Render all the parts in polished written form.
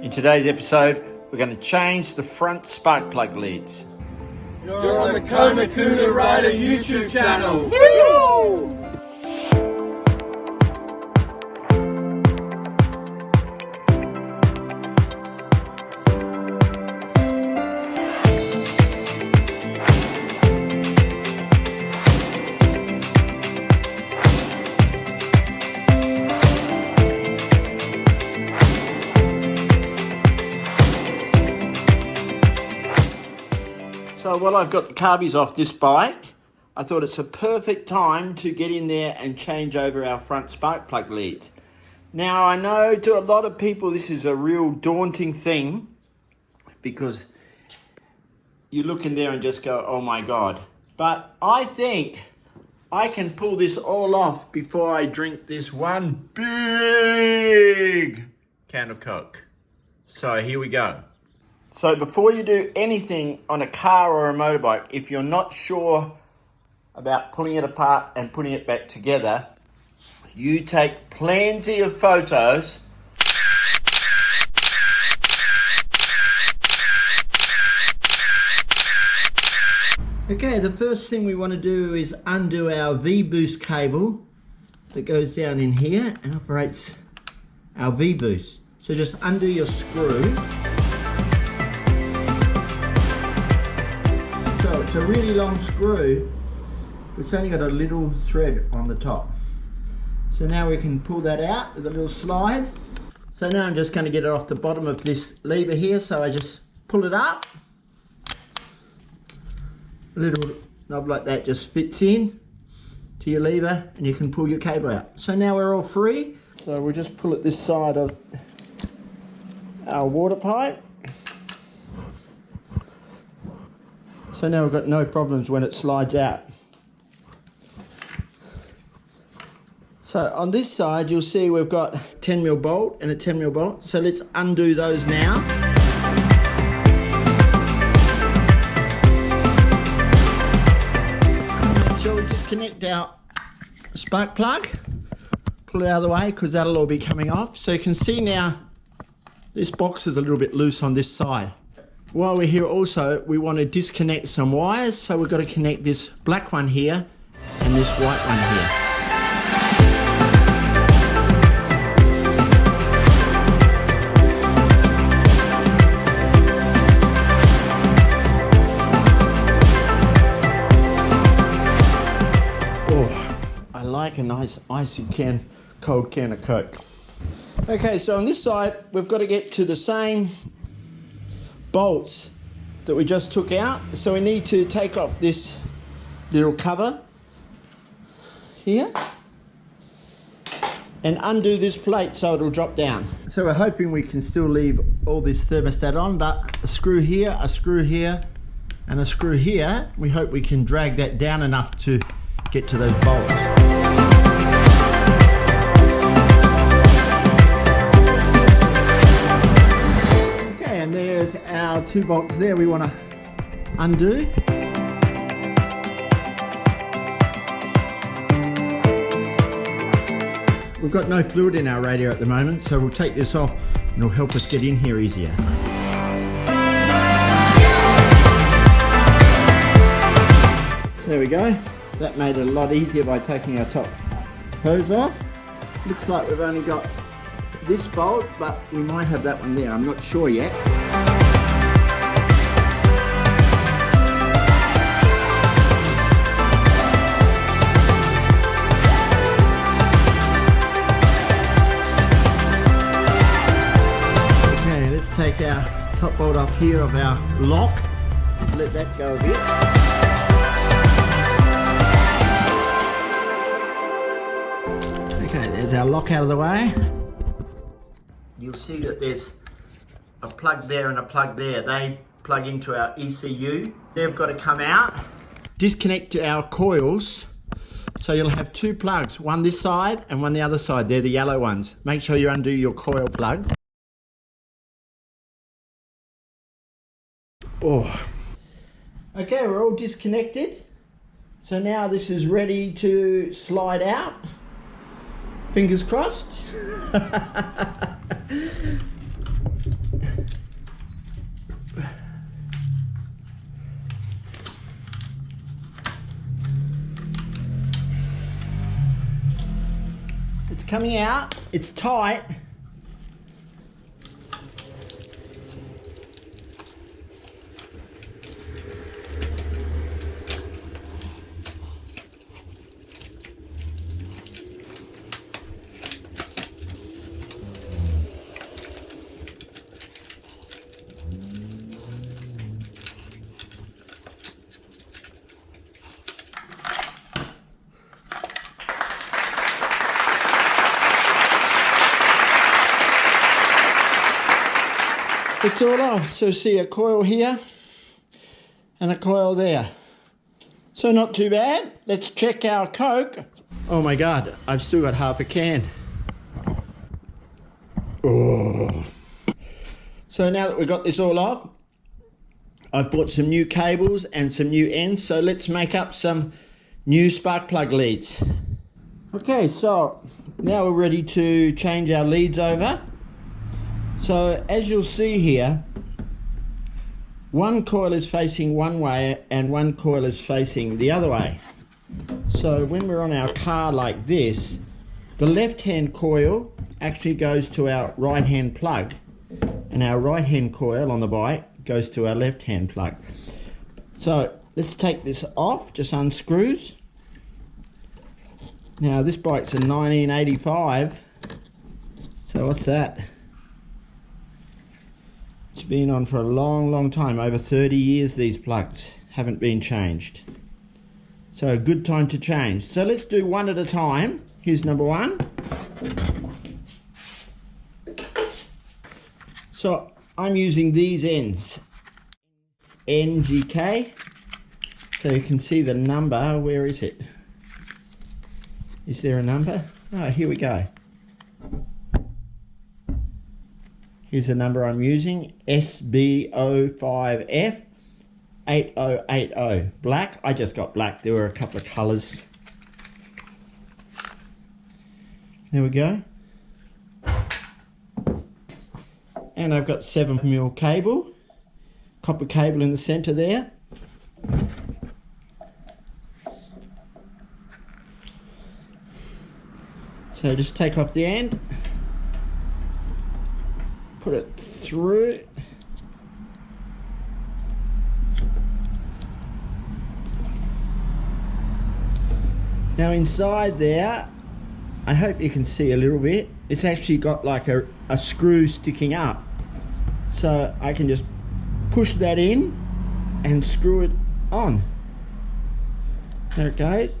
In today's episode, we're going to change the front spark plug leads. You're on the Kodokuna Raida YouTube channel. Woo! So while I've got the carbies off this bike, I thought it's a perfect time to get in there and change over our front spark plug leads. Now I know to a lot of people this is a real daunting thing because you look in there and just go, oh my God. But I think I can pull this all off before I drink this one big can of Coke. So here we go. So before you do anything on a car or a motorbike, if you're not sure about pulling it apart and putting it back together, you take plenty of photos. Okay, the first thing we want to do is undo our V-boost cable that goes down in here and operates our V-boost. So just undo your screw. So it's a really long screw. It's only got a little thread on the top. So now we can pull that out with a little slide. So now I'm just going to get it off the bottom of this lever here. So I just pull it up. A little knob like that just fits in to your lever and you can pull your cable out. So now we're all free. So we'll just pull it this side of our water pipe. So now we've got no problems when it slides out. So on this side you'll see we've got a 10mm bolt and a 10mm bolt. So let's undo those now. Make sure we disconnect our spark plug. Pull it out of the way because that'll all be coming off. So you can see now this box is a little bit loose on this side. While we're here also, we want to disconnect some wires, so we've got to connect this black one here and this white one here. Oh, I like a nice icy cold can of Coke. Okay, so on this side, we've got to get to the same bolts that we just took out. So we need to take off this little cover here and undo this plate so it'll drop down. So we're hoping we can still leave all this thermostat on, but a screw here, a screw here, and a screw here. We hope we can drag that down enough to get to those bolts. And there's our two bolts there we want to undo. We've got no fluid in our radiator at the moment, so we'll take this off and it'll help us get in here easier. There we go. That made it a lot easier by taking our top hose off. Looks like we've only got this bolt, but we might have that one there. I'm not sure yet. Okay, let's take our top bolt off here of our lock. Let that go a bit. Okay, there's our lock out of the way. You'll see that there's a plug there and a plug there. They plug into our ECU. They've got to come out. Disconnect our coils. So you'll have two plugs, one this side and one the other side. They're the yellow ones. Make sure you undo your coil plug. Oh. Okay, we're all disconnected. So now this is ready to slide out. Fingers crossed. coming out. It's tight. It's all off. So see a coil here and a coil there. So not too bad. Let's check our Coke. Oh my God, I've still got half a can. Oh. So now that we've got this all off, I've bought some new cables and some new ends. So let's make up some new spark plug leads. Okay, so now we're ready to change our leads over. So as you'll see here, one coil is facing one way and one coil is facing the other way. So when we're on our car like this, the left-hand coil actually goes to our right-hand plug, and our right-hand coil on the bike goes to our left-hand plug. So let's take this off, just unscrews. Now this bike's a 1985, so what's that? It's been on for a long time, over 30 years these plugs haven't been changed. So a good time to change. So let's do one at a time. Here's number one. So I'm using these ends, NGK. So you can see the number, where is it? Is there a number? Oh, here we go. Here's the number I'm using, SB05F 8080. Black, I just got black. There were a couple of colours. There we go. And I've got 7mm cable, copper cable in the centre there. So just take off the end. Put it through. Now inside there, I hope you can see a little bit, it's actually got like a screw sticking up. So I can just push that in and screw it on. There it goes.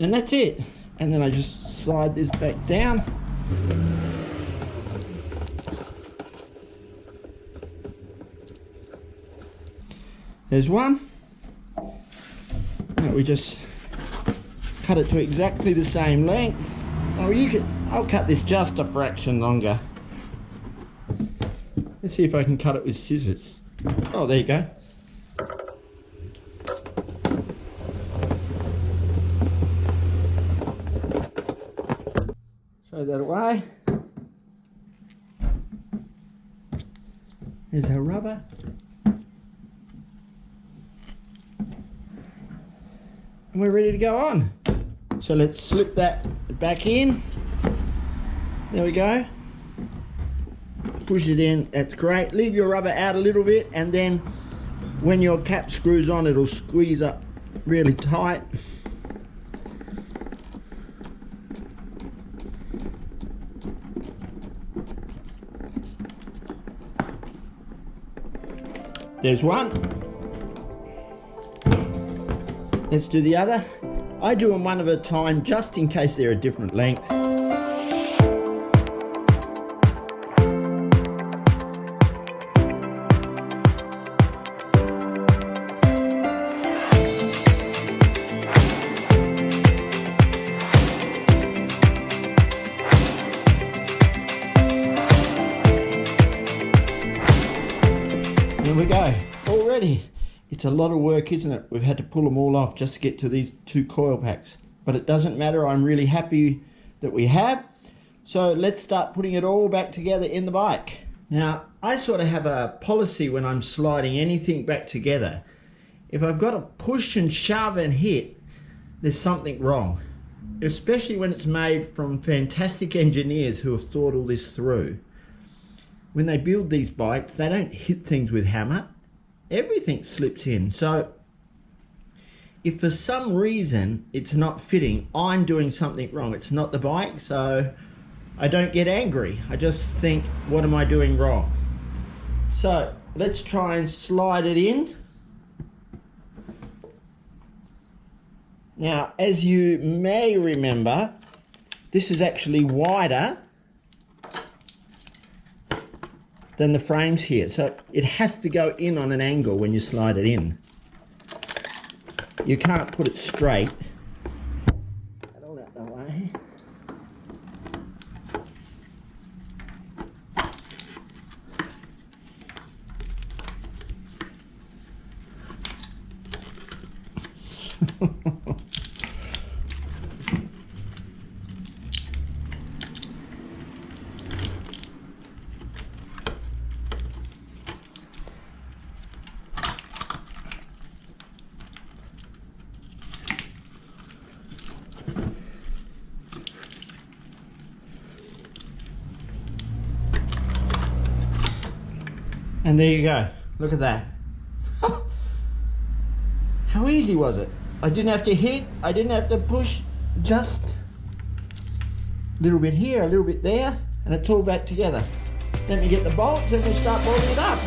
And that's it. And then I just slide this back down. There's one. Now we just cut it to exactly the same length. Oh, I'll cut this just a fraction longer. Let's see if I can cut it with scissors. Oh, there you go. Throw that away. There's our rubber. And we're ready to go on. So let's slip that back in. There we go. Push it in, that's great. Leave your rubber out a little bit, and then when your cap screws on, it'll squeeze up really tight. There's one. Let's do the other. I do them one at a time just in case they're a different length. There we go, already. It's a lot of work, isn't it? We've had to pull them all off just to get to these two coil packs. But it doesn't matter, I'm really happy that we have. So let's start putting it all back together in the bike. Now, I sort of have a policy when I'm sliding anything back together. if I've got to push and shove and hit, there's something wrong. Especially when it's made from fantastic engineers who have thought all this through. When they build these bikes, they don't hit things with hammer. Everything slips in. So if for some reason it's not fitting, I'm doing something wrong. It's not the bike, so I don't get angry. I just think, what am I doing wrong? So let's try and slide it in. Now, as you may remember, this is actually wider than the frames here. So it has to go in on an angle when you slide it in. You can't put it straight. Get all out the way. And there you go. Look at that. How easy was it? I didn't have to hit, I didn't have to push, just a little bit here, a little bit there, and it's all back together. Let me get the bolts and we'll start bolting it up.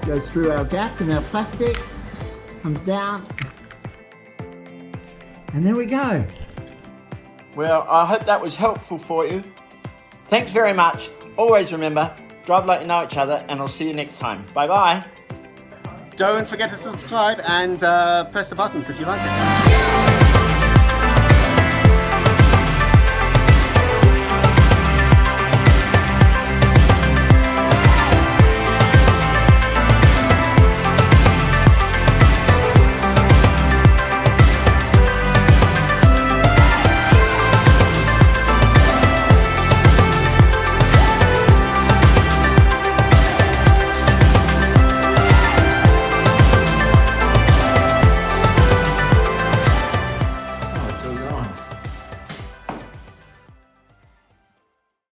Goes through our gap in our plastic, comes down, and there we go. Well, I hope that was helpful for you. Thanks very much. Always remember, drive like you know each other, and I'll see you next time. Bye bye. Don't forget to subscribe and press the buttons if you like it.